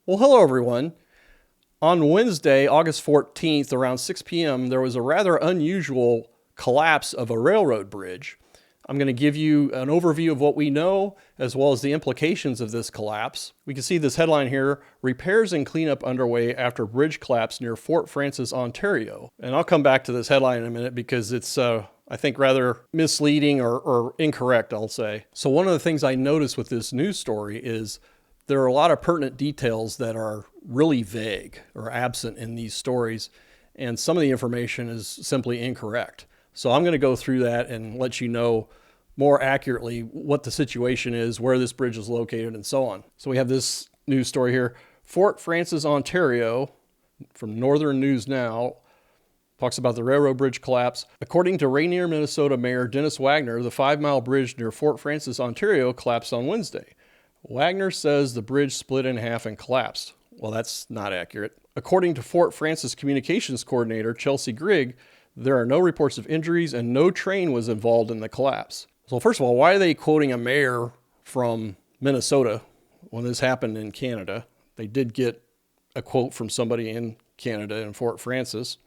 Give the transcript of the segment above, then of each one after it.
Well, hello everyone. On Wednesday, August 14th, around 6 p.m., there was a rather unusual collapse of a railroad bridge. I'm going to give you an overview of what we know, as well as the implications of this collapse. We can see this headline here, repairs and cleanup underway after bridge collapse near Fort Frances, Ontario. And I'll come back to this headline in a minute because it's, I think, rather misleading or incorrect, I'll say. So one of the things I noticed with this news story is there are a lot of pertinent details that are really vague or absent in these stories, and some of the information is simply incorrect. So I'm going to go through that and let you know more accurately what the situation is, where this bridge is located, and so on. So we have this news story here. Fort Frances, Ontario, from Northern News Now, talks about the railroad bridge collapse. According to Rainier, Minnesota Mayor Dennis Wagner, the 5-mile bridge near Fort Frances, Ontario collapsed on Wednesday. Wagner says the bridge split in half and collapsed. Well, that's not accurate. According to Fort Frances Communications Coordinator Chelsea Grigg, there are no reports of injuries and no train was involved in the collapse. So first of all, why are they quoting a mayor from Minnesota when this happened in Canada? They did get a quote from somebody in Canada in Fort Frances.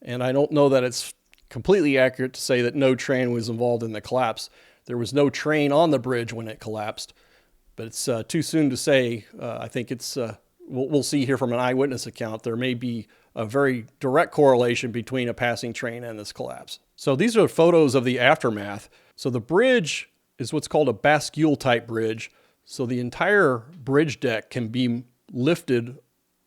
And I don't know that it's completely accurate to say that no train was involved in the collapse. There was no train on the bridge when it collapsed. But it's too soon to say. I think it's, we'll see here from an eyewitness account, there may be a very direct correlation between a passing train and this collapse. So these are photos of the aftermath. So the bridge is what's called a bascule type bridge. So the entire bridge deck can be lifted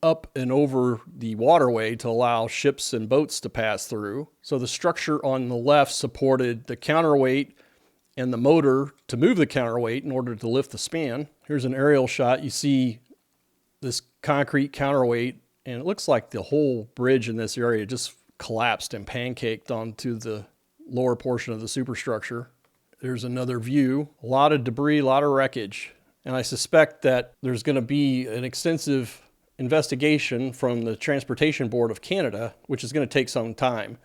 up and over the waterway to allow ships and boats to pass through. So the structure on the left supported the counterweight and the motor to move the counterweight in order to lift the span. Here's an aerial shot. You see this concrete counterweight, and it looks like the whole bridge in this area just collapsed and pancaked onto the lower portion of the superstructure. There's another view. A lot of debris, a lot of wreckage. And I suspect that there's going to be an extensive investigation from the Transportation Board of Canada, which is going to take some time.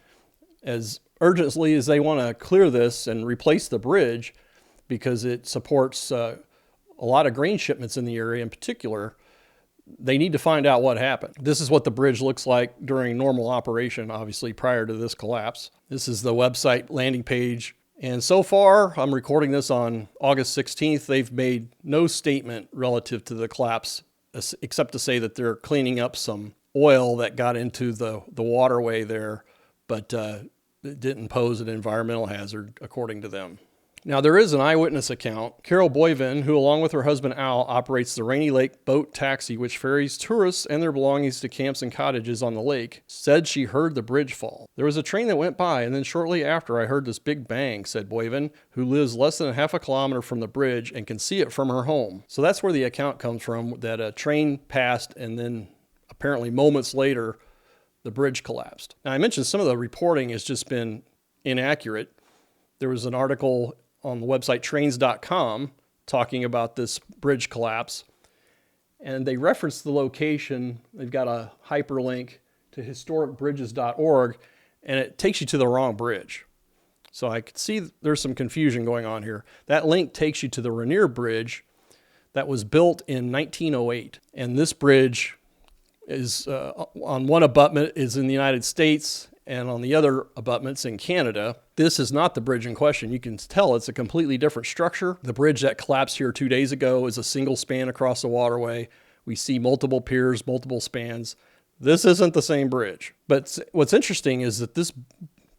As urgently as they want to clear this and replace the bridge because it supports a lot of grain shipments in the area in particular, they need to find out what happened. This is what the bridge looks like during normal operation, obviously prior to this collapse. This is the website landing page. And so far, I'm recording this on August 16th, they've made no statement relative to the collapse, except to say that they're cleaning up some oil that got into the waterway there, but it didn't pose an environmental hazard, according to them. Now, there is an eyewitness account. Carol Boyvin, who along with her husband Al operates the Rainy Lake Boat Taxi, which ferries tourists and their belongings to camps and cottages on the lake, said she heard the bridge fall. There was a train that went by, and then shortly after I heard this big bang, said Boyvin, who lives less than half a kilometer from the bridge and can see it from her home. So that's where the account comes from, that a train passed and then apparently moments later, the bridge collapsed. Now, I mentioned some of the reporting has just been inaccurate. There was an article on the website trains.com talking about this bridge collapse, and they referenced the location. They've got a hyperlink to historicbridges.org, and it takes you to the wrong bridge. So I could see there's some confusion going on here. That link takes you to the Rainier Bridge that was built in 1908, and this bridge is on one abutment is in the United States and on the other abutments in Canada. This is not the bridge in question. You can tell it's a completely different structure. The bridge that collapsed here 2 days ago is a single span across the waterway. We see multiple piers, multiple spans. This isn't the same bridge. But what's interesting is that this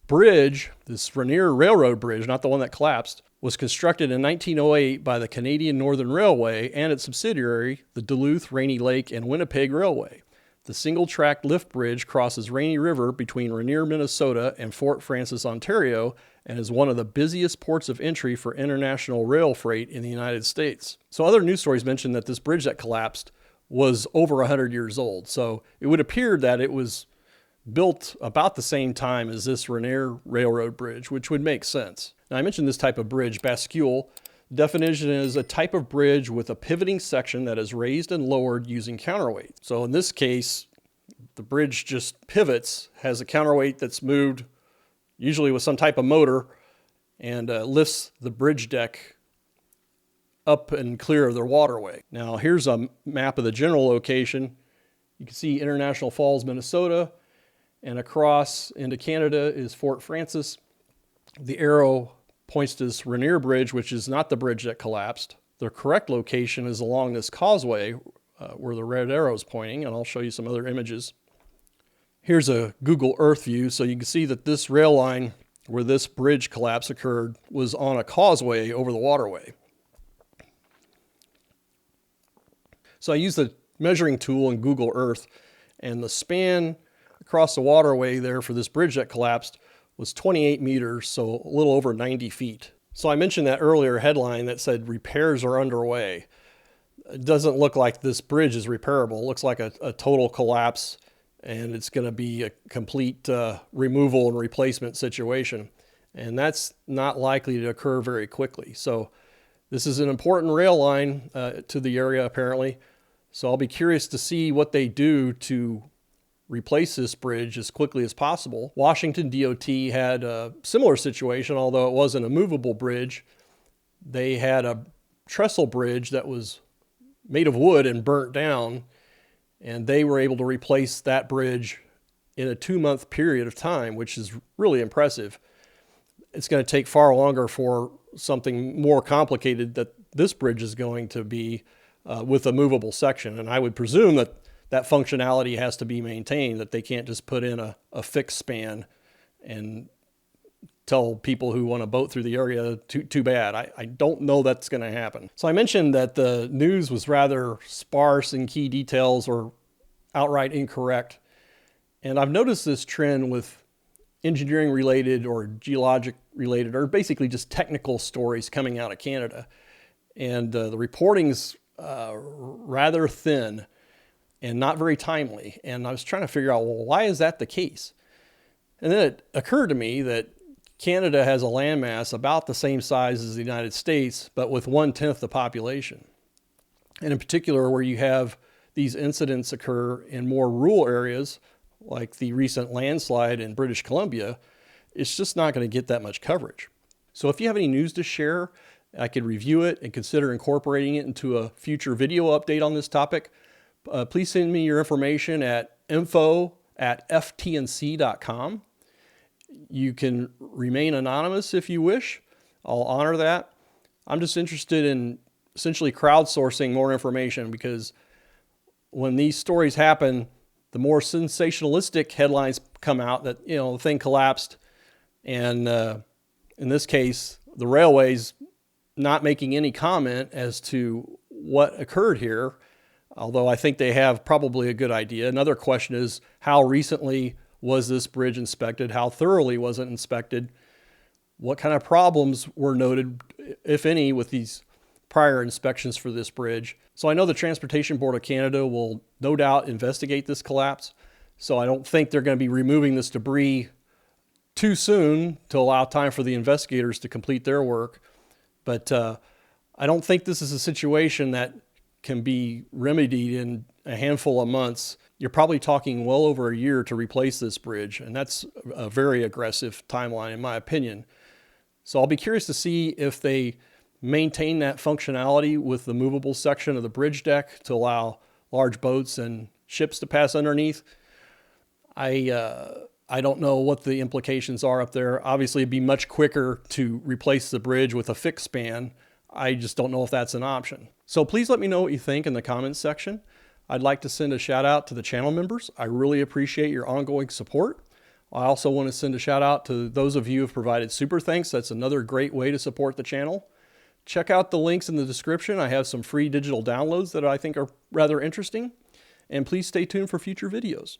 bridge, this Rainier Railroad Bridge, not the one that collapsed, was constructed in 1908 by the Canadian Northern Railway and its subsidiary, the Duluth, Rainy Lake, and Winnipeg Railway. The single-track lift bridge crosses Rainy River between Rainier, Minnesota and Fort Frances, Ontario, and is one of the busiest ports of entry for international rail freight in the United States. So other news stories mention that this bridge that collapsed was over 100 years old. So it would appear that it was built about the same time as this Rainier Railroad Bridge, which would make sense. Now, I mentioned this type of bridge, bascule. The definition is a type of bridge with a pivoting section that is raised and lowered using counterweight. So in this case, the bridge just pivots, has a counterweight that's moved, usually with some type of motor, and lifts the bridge deck up and clear of their waterway. Now here's a map of the general location. You can see International Falls, Minnesota, and across into Canada is Fort Francis. The arrow points to this Rainier Bridge, which is not the bridge that collapsed. The correct location is along this causeway where the red arrow is pointing, and I'll show you some other images. Here's a Google Earth view, so you can see that this rail line where this bridge collapse occurred was on a causeway over the waterway. So I used the measuring tool in Google Earth, and the span across the waterway there for this bridge that collapsed was 28 meters, so a little over 90 feet. So I mentioned that earlier headline that said repairs are underway. It doesn't look like this bridge is repairable. It looks like a total collapse, and it's going to be a complete removal and replacement situation. And that's not likely to occur very quickly. So this is an important rail line to the area, apparently. So I'll be curious to see what they do to replace this bridge as quickly as possible. Washington DOT had a similar situation, although it wasn't a movable bridge. They had a trestle bridge that was made of wood and burnt down, and they were able to replace that bridge in a 2-month period of time, which is really impressive. It's going to take far longer for something more complicated that this bridge is going to be with a movable section. And I would presume that that functionality has to be maintained, that they can't just put in a fixed span and tell people who want to boat through the area, too bad. I don't know that's going to happen. So I mentioned that the news was rather sparse in key details or outright incorrect. And I've noticed this trend with engineering related or geologic related, or basically just technical stories coming out of Canada. And the reporting's rather thin and not very timely. And I was trying to figure out, well, why is that the case? And then it occurred to me that Canada has a landmass about the same size as the United States, but with 1/10 the population. And in particular, where you have these incidents occur in more rural areas, like the recent landslide in British Columbia, it's just not going to get that much coverage. So if you have any news to share, I could review it and consider incorporating it into a future video update on this topic. Please send me your information at info@ftnc.com. You can remain anonymous if you wish. I'll honor that. I'm just interested in essentially crowdsourcing more information, because when these stories happen, the more sensationalistic headlines come out that, the thing collapsed, and in this case, the railways not making any comment as to what occurred here, although I think they have probably a good idea. Another question is, how recently was this bridge inspected? How thoroughly was it inspected? What kind of problems were noted, if any, with these prior inspections for this bridge? So I know the Transportation Board of Canada will no doubt investigate this collapse. So I don't think they're going to be removing this debris too soon to allow time for the investigators to complete their work. But I don't think this is a situation that can be remedied in a handful of months. You're probably talking well over a year to replace this bridge, and that's a very aggressive timeline in my opinion. So I'll be curious to see if they maintain that functionality with the movable section of the bridge deck to allow large boats and ships to pass underneath. I don't know what the implications are up there. Obviously, it'd be much quicker to replace the bridge with a fixed span. I just don't know if that's an option. So please let me know what you think in the comments section. I'd like to send a shout out to the channel members. I really appreciate your ongoing support. I also want to send a shout out to those of you who have provided super thanks. That's another great way to support the channel. Check out the links in the description. I have some free digital downloads that I think are rather interesting. And please stay tuned for future videos.